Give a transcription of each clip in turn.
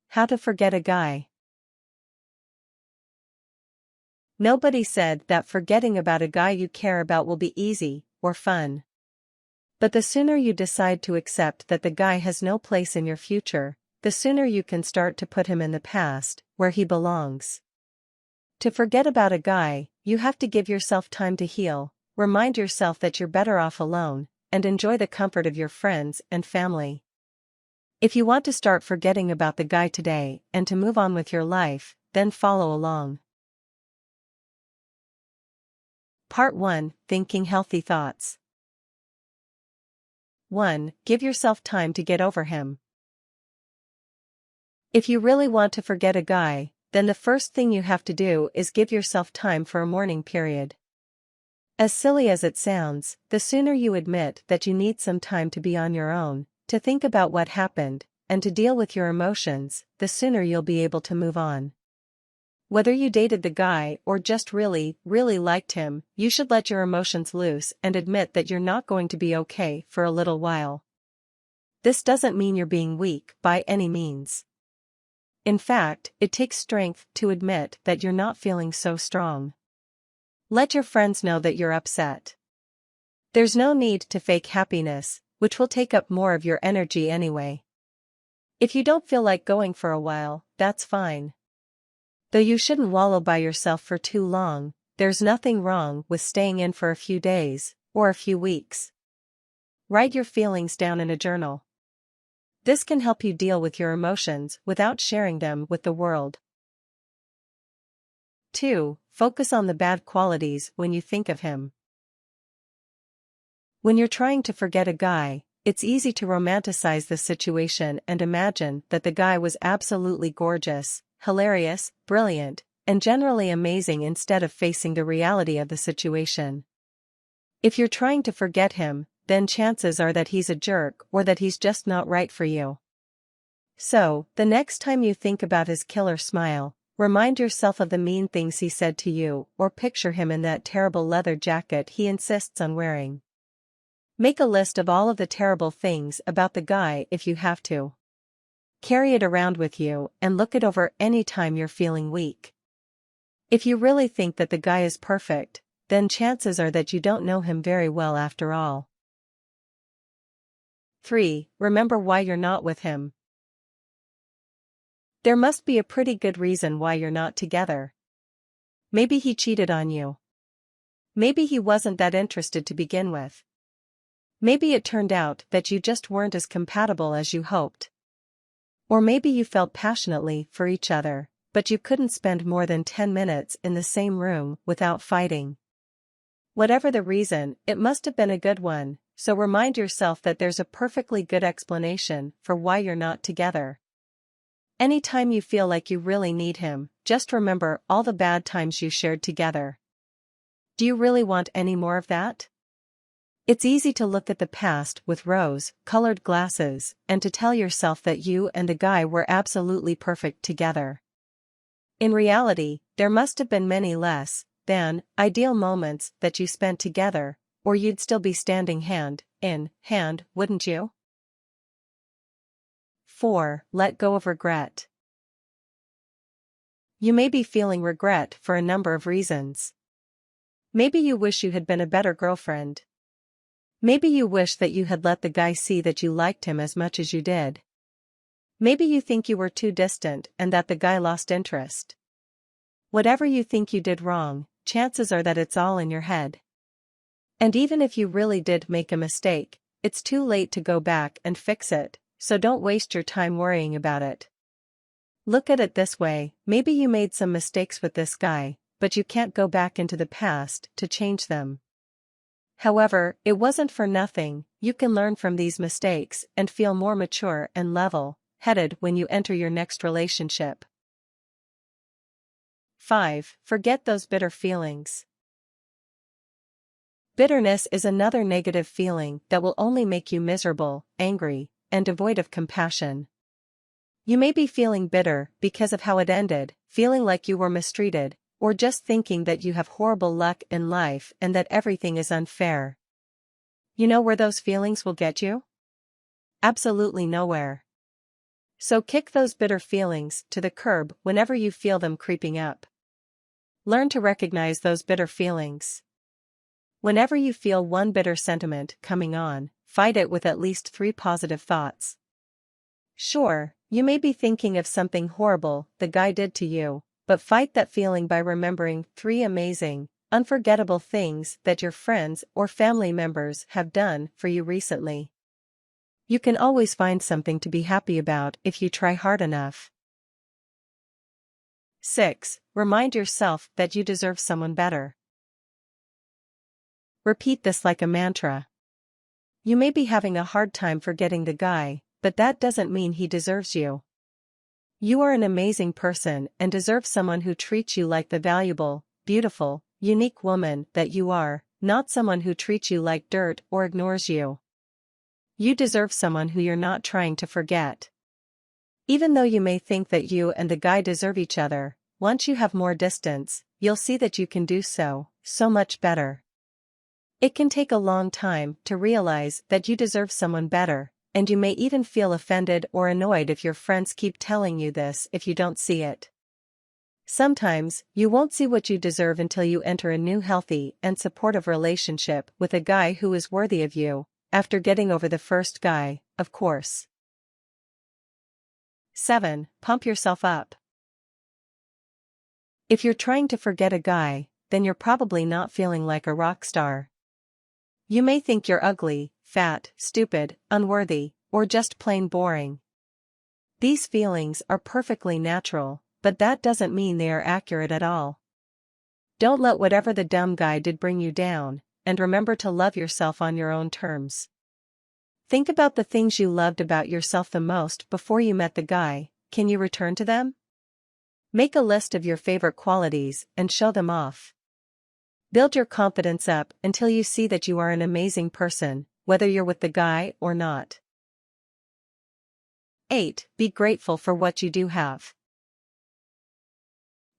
How to forget a guy. Nobody said that forgetting about a guy you care about will be easy or fun. But the sooner you decide to accept that the guy has no place in your future, the sooner you can start to put him in the past, where he belongs. To forget about a guy, you have to give yourself time to heal, remind yourself that you're better off alone, and enjoy the comfort of your friends and family. If you want to start forgetting about the guy today and to move on with your life, then follow along. Part 1: Thinking Healthy Thoughts. 1. Give yourself time to get over him. If you really want to forget a guy, then the first thing you have to do is give yourself time for a mourning period. As silly as it sounds, the sooner you admit that you need some time to be on your own, to think about what happened, and to deal with your emotions, the sooner you'll be able to move on. Whether you dated the guy or just really liked him, you should let your emotions loose and admit that you're not going to be okay for a little while. This doesn't mean you're being weak by any means. In fact, it takes strength to admit that you're not feeling so strong. Let your friends know that you're upset. There's no need to fake happiness, which will take up more of your energy anyway. If you don't feel like going for a while, that's fine. Though you shouldn't wallow by yourself for too long, there's nothing wrong with staying in for a few days, or a few weeks. Write your feelings down in a journal. This can help you deal with your emotions without sharing them with the world. 2. Focus on the bad qualities when you think of him. When you're trying to forget a guy, it's easy to romanticize the situation and imagine that the guy was absolutely gorgeous, hilarious, brilliant, and generally amazing instead of facing the reality of the situation. If you're trying to forget him, then chances are that he's a jerk or that he's just not right for you. So, the next time you think about his killer smile, remind yourself of the mean things he said to you or picture him in that terrible leather jacket he insists on wearing. Make a list of all of the terrible things about the guy if you have to. Carry it around with you and look it over any time you're feeling weak. If you really think that the guy is perfect, then chances are that you don't know him very well after all. 3. Remember why you're not with him. There must be a pretty good reason why you're not together. Maybe he cheated on you. Maybe he wasn't that interested to begin with. Maybe it turned out that you just weren't as compatible as you hoped. Or maybe you felt passionately for each other, but you couldn't spend more than 10 minutes in the same room without fighting. Whatever the reason, it must have been a good one, so remind yourself that there's a perfectly good explanation for why you're not together. Anytime you feel like you really need him, just remember all the bad times you shared together. Do you really want any more of that? It's easy to look at the past with rose-colored glasses and to tell yourself that you and the guy were absolutely perfect together. In reality, there must have been many less than ideal moments that you spent together, or you'd still be standing hand in hand, wouldn't you? 4. Let go of regret. You may be feeling regret for a number of reasons. Maybe you wish you had been a better girlfriend. Maybe you wish that you had let the guy see that you liked him as much as you did. Maybe you think you were too distant and that the guy lost interest. Whatever you think you did wrong, chances are that it's all in your head. And even if you really did make a mistake, it's too late to go back and fix it, so don't waste your time worrying about it. Look at it this way: maybe you made some mistakes with this guy, but you can't go back into the past to change them. However, it wasn't for nothing. You can learn from these mistakes and feel more mature and level-headed when you enter your next relationship. 5. Forget those bitter feelings. Bitterness is another negative feeling that will only make you miserable, angry, and devoid of compassion. You may be feeling bitter because of how it ended, feeling like you were mistreated, or just thinking that you have horrible luck in life and that everything is unfair. You know where those feelings will get you? Absolutely nowhere. So kick those bitter feelings to the curb whenever you feel them creeping up. Learn to recognize those bitter feelings. Whenever you feel one bitter sentiment coming on, fight it with at least 3 positive thoughts. Sure, you may be thinking of something horrible the guy did to you, but fight that feeling by remembering 3 amazing, unforgettable things that your friends or family members have done for you recently. You can always find something to be happy about if you try hard enough. 6. Remind yourself that you deserve someone better. Repeat this like a mantra. You may be having a hard time forgetting the guy, but that doesn't mean he deserves you. You are an amazing person and deserve someone who treats you like the valuable, beautiful, unique woman that you are, not someone who treats you like dirt or ignores you. You deserve someone who you're not trying to forget. Even though you may think that you and the guy deserve each other, once you have more distance, you'll see that you can do so much better. It can take a long time to realize that you deserve someone better, and you may even feel offended or annoyed if your friends keep telling you this if you don't see it. Sometimes, you won't see what you deserve until you enter a new healthy and supportive relationship with a guy who is worthy of you, after getting over the first guy, of course. 7. Pump yourself up. If you're trying to forget a guy, then you're probably not feeling like a rock star. You may think you're ugly, fat, stupid, unworthy, or just plain boring. These feelings are perfectly natural, but that doesn't mean they are accurate at all. Don't let whatever the dumb guy did bring you down, and remember to love yourself on your own terms. Think about the things you loved about yourself the most before you met the guy. Can you return to them? Make a list of your favorite qualities and show them off. Build your confidence up until you see that you are an amazing person, whether you're with the guy or not. 8. Be grateful for what you do have.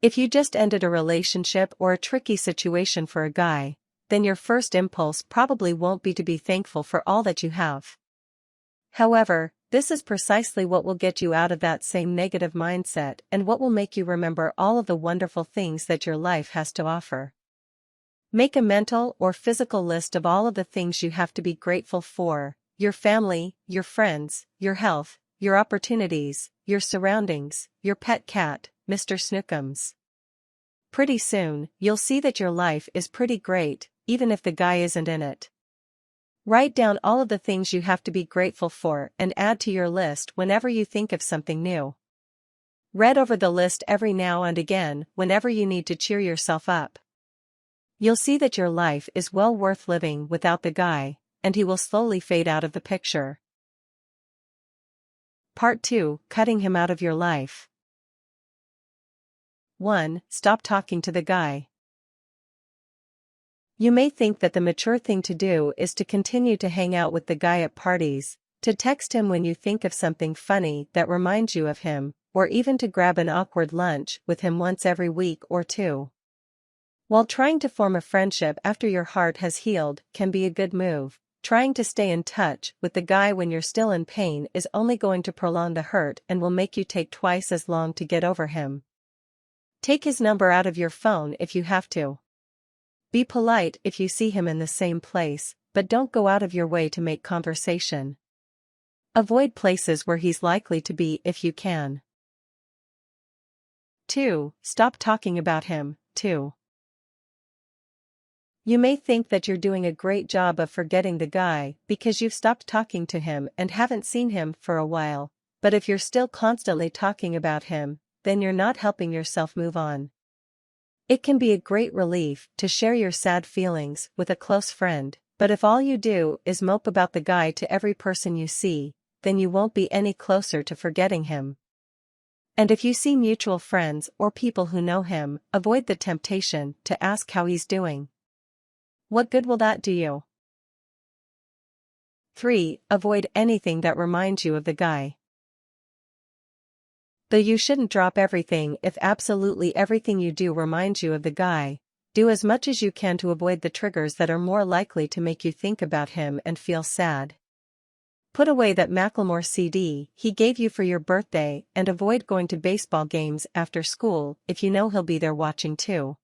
If you just ended a relationship or a tricky situation for a guy, then your first impulse probably won't be to be thankful for all that you have. However, this is precisely what will get you out of that same negative mindset and what will make you remember all of the wonderful things that your life has to offer. Make a mental or physical list of all of the things you have to be grateful for: your family, your friends, your health, your opportunities, your surroundings, your pet cat, Mr. Snookums. Pretty soon, you'll see that your life is pretty great, even if the guy isn't in it. Write down all of the things you have to be grateful for and add to your list whenever you think of something new. Read over the list every now and again whenever you need to cheer yourself up. You'll see that your life is well worth living without the guy, and he will slowly fade out of the picture. Part 2. Cutting him out of your life. 1. Stop talking to the guy. You may think that the mature thing to do is to continue to hang out with the guy at parties, to text him when you think of something funny that reminds you of him, or even to grab an awkward lunch with him once every week or two. While trying to form a friendship after your heart has healed can be a good move, trying to stay in touch with the guy when you're still in pain is only going to prolong the hurt and will make you take twice as long to get over him. Take his number out of your phone if you have to. Be polite if you see him in the same place, but don't go out of your way to make conversation. Avoid places where he's likely to be if you can. 2. Stop talking about him, too. You may think that you're doing a great job of forgetting the guy because you've stopped talking to him and haven't seen him for a while, but if you're still constantly talking about him, then you're not helping yourself move on. It can be a great relief to share your sad feelings with a close friend, but if all you do is mope about the guy to every person you see, then you won't be any closer to forgetting him. And if you see mutual friends or people who know him, avoid the temptation to ask how he's doing. What good will that do you? 3. Avoid anything that reminds you of the guy. Though you shouldn't drop everything if absolutely everything you do reminds you of the guy, do as much as you can to avoid the triggers that are more likely to make you think about him and feel sad. Put away that Macklemore CD he gave you for your birthday and avoid going to baseball games after school if you know he'll be there watching too.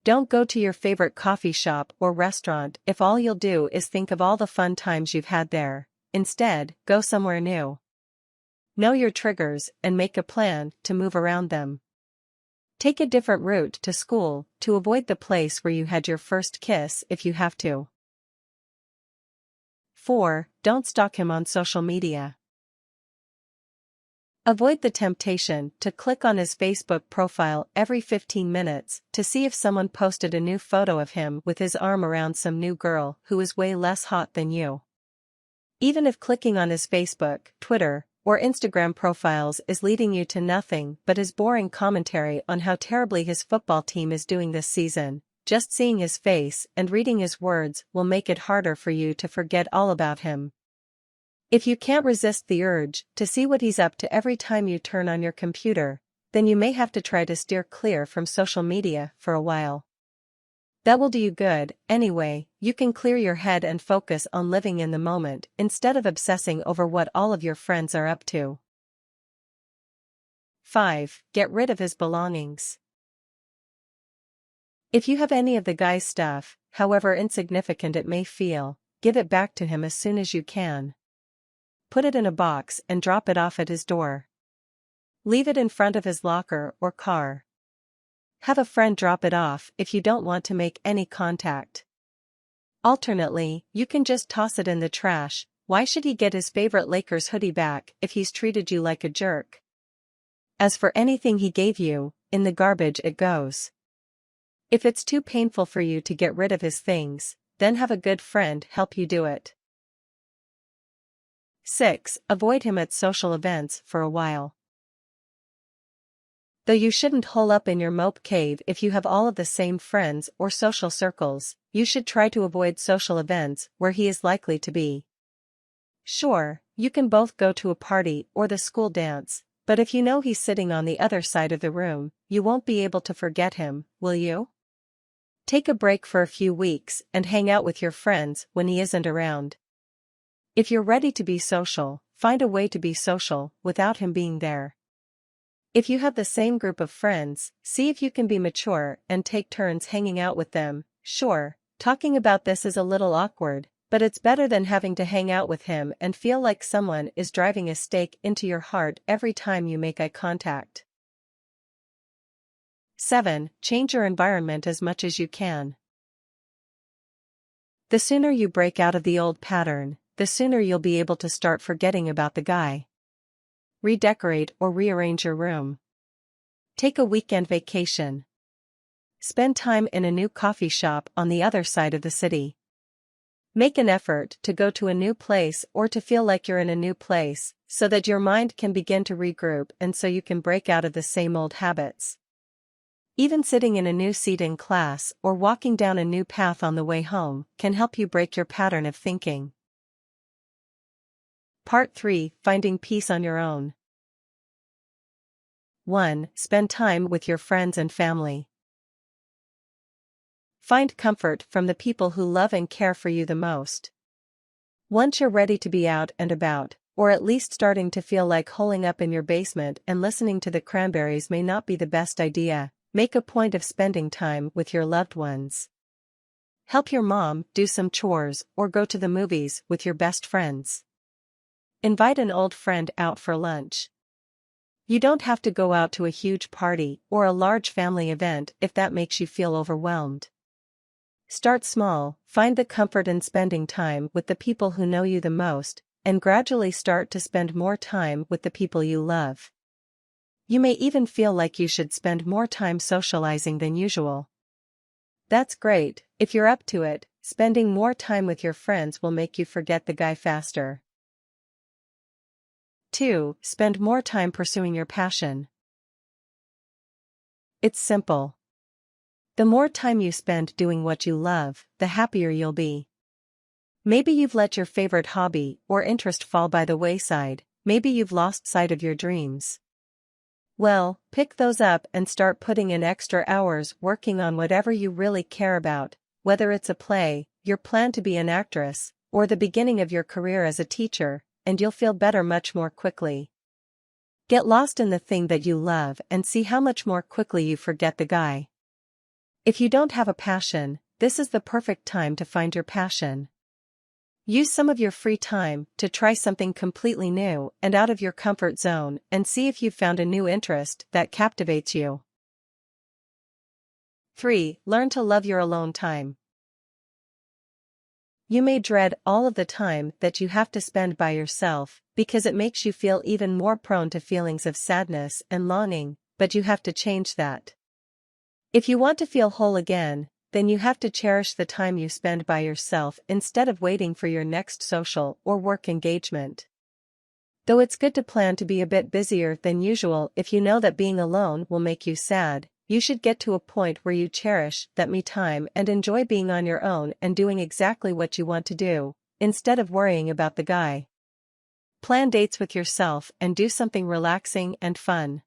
Don't go to your favorite coffee shop or restaurant if all you'll do is think of all the fun times you've had there. Instead, go somewhere new. Know your triggers and make a plan to move around them. Take a different route to school to avoid the place where you had your first kiss if you have to. 4. Don't stalk him on social media. Avoid the temptation to click on his Facebook profile every 15 minutes to see if someone posted a new photo of him with his arm around some new girl who is way less hot than you. Even if clicking on his Facebook, Twitter, or Instagram profiles is leading you to nothing but his boring commentary on how terribly his football team is doing this season, just seeing his face and reading his words will make it harder for you to forget all about him. If you can't resist the urge to see what he's up to every time you turn on your computer, then you may have to try to steer clear from social media for a while. That will do you good, anyway. You can clear your head and focus on living in the moment instead of obsessing over what all of your friends are up to. 5. Get rid of his belongings. If you have any of the guy's stuff, however insignificant it may feel, give it back to him as soon as you can. Put it in a box and drop it off at his door. Leave it in front of his locker or car. Have a friend drop it off if you don't want to make any contact. Alternately, you can just toss it in the trash. Why should he get his favorite Lakers hoodie back if he's treated you like a jerk? As for anything he gave you, in the garbage it goes. If it's too painful for you to get rid of his things, then have a good friend help you do it. 6. Avoid him at social events for a while. Though you shouldn't hole up in your mope cave if you have all of the same friends or social circles, you should try to avoid social events where he is likely to be. Sure, you can both go to a party or the school dance, but if you know he's sitting on the other side of the room, you won't be able to forget him, will you? Take a break for a few weeks and hang out with your friends when he isn't around. If you're ready to be social, find a way to be social without him being there. If you have the same group of friends, see if you can be mature and take turns hanging out with them. Sure, talking about this is a little awkward, but it's better than having to hang out with him and feel like someone is driving a stake into your heart every time you make eye contact. 7. Change your environment as much as you can. The sooner you break out of the old pattern, the sooner you'll be able to start forgetting about the guy. Redecorate or rearrange your room. Take a weekend vacation. Spend time in a new coffee shop on the other side of the city. Make an effort to go to a new place or to feel like you're in a new place, so that your mind can begin to regroup and so you can break out of the same old habits. Even sitting in a new seat in class or walking down a new path on the way home can help you break your pattern of thinking. Part 3. Finding peace on your own. 1. Spend time with your friends and family. Find comfort from the people who love and care for you the most. Once you're ready to be out and about, or at least starting to feel like holing up in your basement and listening to the Cranberries may not be the best idea, make a point of spending time with your loved ones. Help your mom do some chores or go to the movies with your best friends. Invite an old friend out for lunch. You don't have to go out to a huge party or a large family event if that makes you feel overwhelmed. Start small, find the comfort in spending time with the people who know you the most, and gradually start to spend more time with the people you love. You may even feel like you should spend more time socializing than usual. That's great. If you're up to it, spending more time with your friends will make you forget the guy faster. 2. Spend more time pursuing your passion. It's simple. The more time you spend doing what you love, the happier you'll be. Maybe you've let your favorite hobby or interest fall by the wayside, maybe you've lost sight of your dreams. Well, pick those up and start putting in extra hours working on whatever you really care about, whether it's a play, your plan to be an actress, or the beginning of your career as a teacher, and you'll feel better much more quickly. Get lost in the thing that you love and see how much more quickly you forget the guy. If you don't have a passion, this is the perfect time to find your passion. Use some of your free time to try something completely new and out of your comfort zone and see if you've found a new interest that captivates you. 3. Learn to love your alone time. You may dread all of the time that you have to spend by yourself because it makes you feel even more prone to feelings of sadness and longing, but you have to change that. If you want to feel whole again, then you have to cherish the time you spend by yourself instead of waiting for your next social or work engagement. Though it's good to plan to be a bit busier than usual if you know that being alone will make you sad, you should get to a point where you cherish that me time and enjoy being on your own and doing exactly what you want to do, instead of worrying about the guy. Plan dates with yourself and do something relaxing and fun.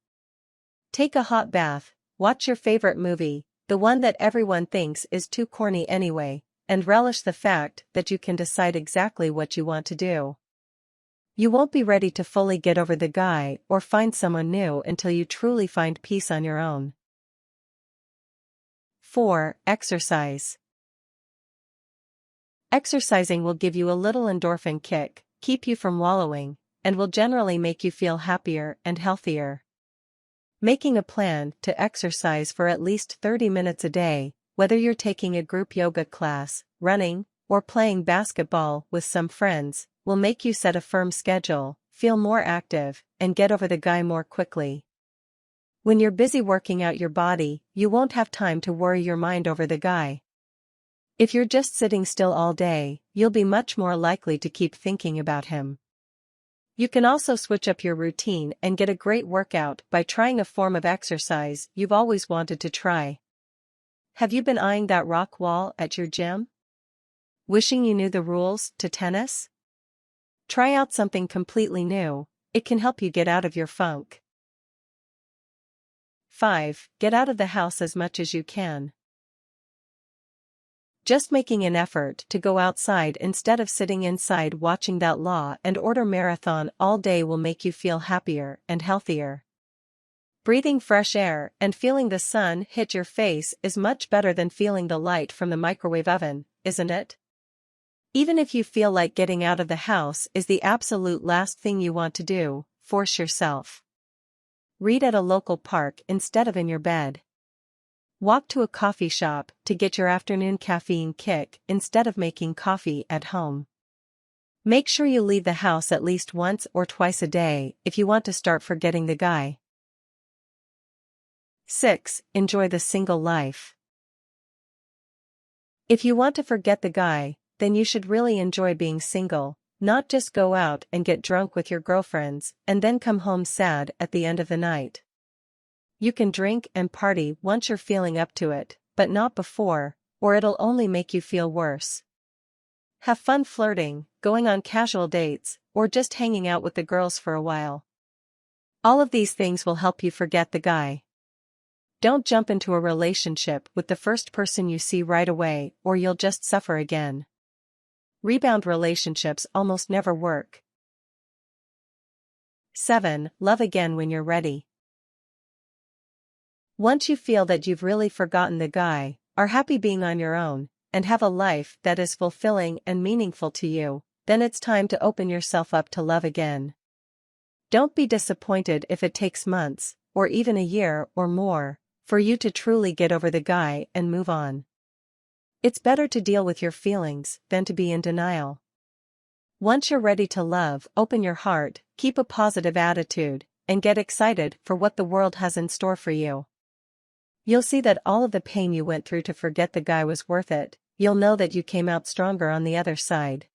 Take a hot bath, watch your favorite movie, the one that everyone thinks is too corny anyway, and relish the fact that you can decide exactly what you want to do. You won't be ready to fully get over the guy or find someone new until you truly find peace on your own. 4. Exercise. Exercising will give you a little endorphin kick, keep you from wallowing, and will generally make you feel happier and healthier. Making a plan to exercise for at least 30 minutes a day, whether you're taking a group yoga class, running, or playing basketball with some friends, will make you set a firm schedule, feel more active, and get over the guy more quickly. When you're busy working out your body, you won't have time to worry your mind over the guy. If you're just sitting still all day, you'll be much more likely to keep thinking about him. You can also switch up your routine and get a great workout by trying a form of exercise you've always wanted to try. Have you been eyeing that rock wall at your gym? Wishing you knew the rules to tennis? Try out something completely new, it can help you get out of your funk. 5. Get out of the house as much as you can. Just making an effort to go outside instead of sitting inside watching that Law and Order marathon all day will make you feel happier and healthier. Breathing fresh air and feeling the sun hit your face is much better than feeling the light from the microwave oven, isn't it? Even if you feel like getting out of the house is the absolute last thing you want to do, force yourself. Read at a local park instead of in your bed. Walk to a coffee shop to get your afternoon caffeine kick instead of making coffee at home. Make sure you leave the house at least once or twice a day if you want to start forgetting the guy. 6. Enjoy the single life. If you want to forget the guy, then you should really enjoy being single, not just go out and get drunk with your girlfriends and then come home sad at the end of the night. You can drink and party once you're feeling up to it, but not before, or it'll only make you feel worse. Have fun flirting, going on casual dates, or just hanging out with the girls for a while. All of these things will help you forget the guy. Don't jump into a relationship with the first person you see right away or you'll just suffer again. Rebound relationships almost never work. 7. Love again when you're ready. Once you feel that you've really forgotten the guy, are happy being on your own, and have a life that is fulfilling and meaningful to you, then it's time to open yourself up to love again. Don't be disappointed if it takes months, or even a year or more, for you to truly get over the guy and move on. It's better to deal with your feelings than to be in denial. Once you're ready to love, open your heart, keep a positive attitude, and get excited for what the world has in store for you. You'll see that all of the pain you went through to forget the guy was worth it. You'll know that you came out stronger on the other side.